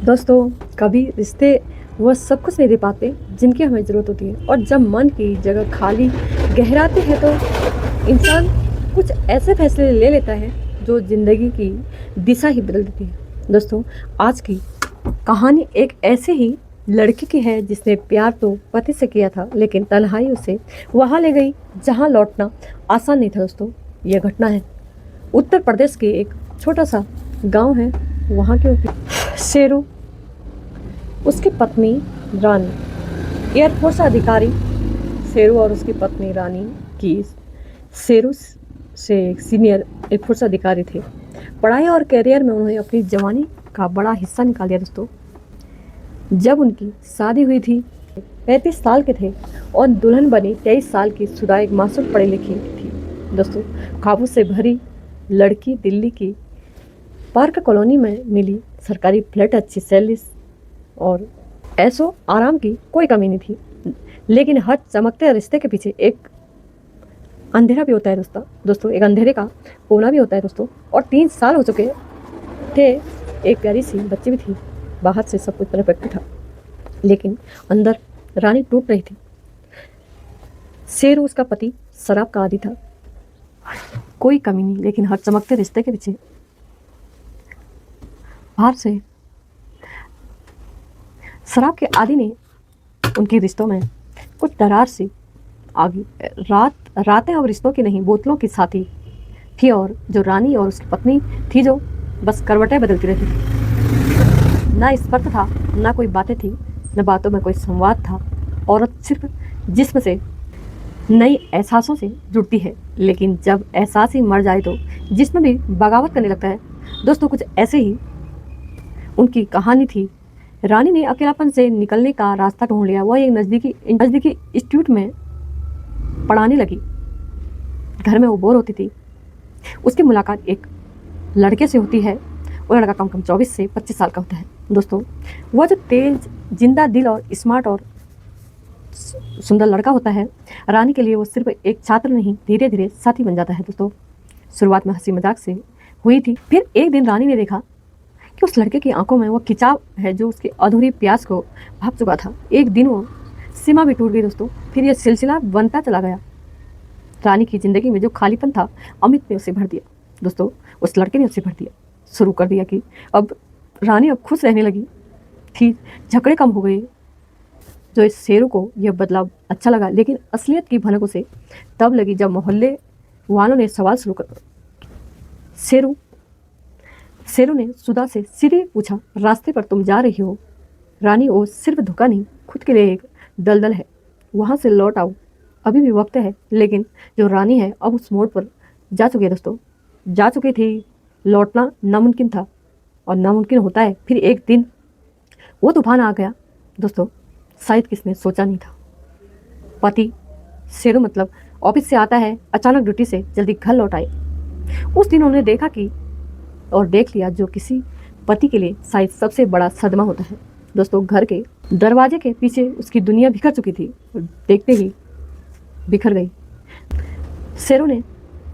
दोस्तों, कभी रिश्ते वो सब कुछ नहीं दे पाते जिनकी हमें ज़रूरत होती है, और जब मन की जगह खाली गहराते हैं तो इंसान कुछ ऐसे फैसले ले लेता है जो ज़िंदगी की दिशा ही बदल देती है। दोस्तों, आज की कहानी एक ऐसे ही लड़की की है जिसने प्यार तो पति से किया था, लेकिन तन्हाई उसे वहाँ ले गई जहाँ लौटना आसान नहीं था। दोस्तों, यह घटना है उत्तर प्रदेश के एक छोटा सा गांव है। वहाँ के शेरू, उसकी पत्नी रानी, एयरफोर्स अधिकारी। शेरू और उसकी पत्नी रानी की शेरू से एक सीनियर एयरफोर्स अधिकारी थे। पढ़ाई और करियर में उन्होंने अपनी जवानी का बड़ा हिस्सा निकाल दिया। दोस्तों, जब उनकी शादी हुई थी 35 साल के थे और दुल्हन बनी 23 साल की सुधा एक मासूम पढ़ी लिखी थी। दोस्तों, ख्वाबों से भरी लड़की दिल्ली की पार्क कॉलोनी में मिली। सरकारी फ्लैट, अच्छी सैलरी और ऐसो आराम की कोई कमी नहीं थी। लेकिन हर चमकते रिश्ते के पीछे एक अंधेरा भी होता है। दोस्तों, एक अंधेरे का कोना भी होता है। दोस्तों, और 3 साल हो चुके थे। एक प्यारी सी बच्ची भी थी। बाहर से सब कुछ परफेक्ट था, लेकिन अंदर रानी टूट रही थी। शेरू, उसका पति, शराब का आदी था। कोई कमी नहीं, लेकिन हर चमकते रिश्ते के पीछे बाहर से शराब के आदी ने उनके रिश्तों में कुछ दरार सी आ गई। रातें अब रिश्तों की नहीं, बोतलों की साथी थी। और जो रानी और उसकी पत्नी थी, जो बस करवटें बदलती रहती थी। ना स्पर्श था, ना कोई बातें थी, न बातों में कोई संवाद था। औरत सिर्फ जिस्म से, नई एहसासों से जुड़ती है, लेकिन जब एहसास ही मर जाए तो जिस्म भी बगावत करने लगता है। दोस्तों, कुछ ऐसे ही उनकी कहानी थी। रानी ने अकेलापन से निकलने का रास्ता ढूंढ लिया। वह एक नज़दीकी इंस्टीट्यूट में पढ़ाने लगी। घर में वो बोर होती थी। उसकी मुलाकात एक लड़के से होती है। वो लड़का कम 24 से 25 साल का होता है। दोस्तों, वह जो तेज, जिंदा दिल और स्मार्ट और सुंदर लड़का होता है, रानी के लिए वो सिर्फ एक छात्र नहीं, धीरे धीरे साथी बन जाता है। दोस्तों, शुरुआत में हंसी मजाक से हुई थी। फिर एक दिन रानी ने देखा कि उस लड़के की आंखों में वो खिंचाव है जो उसकी अधूरी प्यास को भाप चुका था। एक दिन वो सीमा भी टूट गई। दोस्तों, फिर यह सिलसिला बनता चला गया। रानी की जिंदगी में जो खालीपन था, अमित ने उसे भर दिया। दोस्तों, उस लड़के ने उसे भर दिया। शुरू कर दिया कि अब रानी अब खुश रहने लगी थी। झगड़े कम हो गए। जो इस शेरू को यह बदलाव अच्छा लगा, लेकिन असलियत की भनक उसे तब लगी जब मोहल्ले वालों ने सवाल शुरू कर। शेरू ने सुधा से सीधे पूछा, रास्ते पर तुम जा रही हो? रानी, वो सिर्फ धोखा नहीं, खुद के लिए एक दलदल है। वहाँ से लौट आओ, अभी भी वक्त है। लेकिन जो रानी है अब उस मोड़ पर जा चुकी है। दोस्तों, जा चुकी थी। लौटना नामुमकिन था, और नामुमकिन होता है। फिर एक दिन वो तूफान आ गया। दोस्तों, शायद किसने सोचा नहीं था। पति शेरू मतलब ऑफिस से आता है, अचानक ड्यूटी से जल्दी घर लौट आए। उस दिन उन्होंने देखा कि और देख लिया जो किसी पति के लिए शायद सबसे बड़ा सदमा होता है। दोस्तों, घर के दरवाजे के पीछे उसकी दुनिया बिखर चुकी थी, और देखते ही बिखर गई। शेरू ने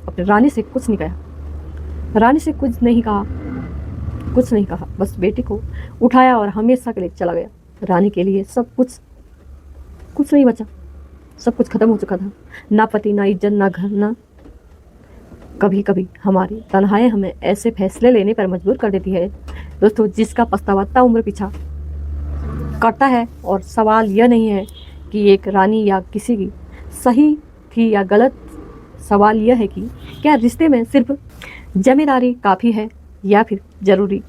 अपनी रानी से कुछ नहीं कहा। रानी से कुछ नहीं कहा, बस बेटी को उठाया और हमेशा के लिए चला गया। रानी के लिए सब कुछ नहीं बचा। सब कुछ खत्म हो चुका था। ना पति, ना इज्जत, ना घर, ना। कभी कभी हमारी तन्हाई हमें ऐसे फैसले लेने पर मजबूर कर देती है दोस्तों, जिसका पछतावा उम्र पीछा करता है। और सवाल यह नहीं है कि एक रानी या किसी की सही थी या गलत। सवाल यह है कि क्या रिश्ते में सिर्फ जिम्मेदारी काफ़ी है, या फिर ज़रूरी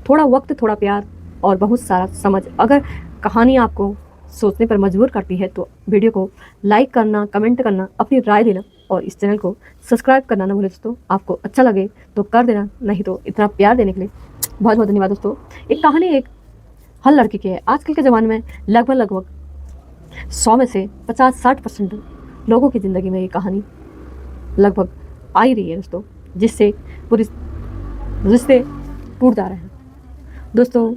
थोड़ा वक्त, थोड़ा प्यार और बहुत सारा समझ। अगर कहानी आपको सोचने पर मजबूर करती है तो वीडियो को लाइक करना, कमेंट करना, अपनी राय देना और इस चैनल को सब्सक्राइब करना ना भूलें। दोस्तों, आपको अच्छा लगे तो कर देना, नहीं तो इतना प्यार देने के लिए बहुत बहुत धन्यवाद। दोस्तों, एक कहानी एक हर लड़की की है। आजकल के ज़माने में लगभग 100 में से 50-60% लोगों की ज़िंदगी में ये कहानी लगभग आ ही रही है। दोस्तों, जिससे पूरे रिश्ते टूट जा रहे हैं। दोस्तों,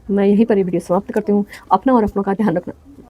मैं यहीं पर ये वीडियो समाप्त करती हूँ। अपना और अपनों का ध्यान रखना।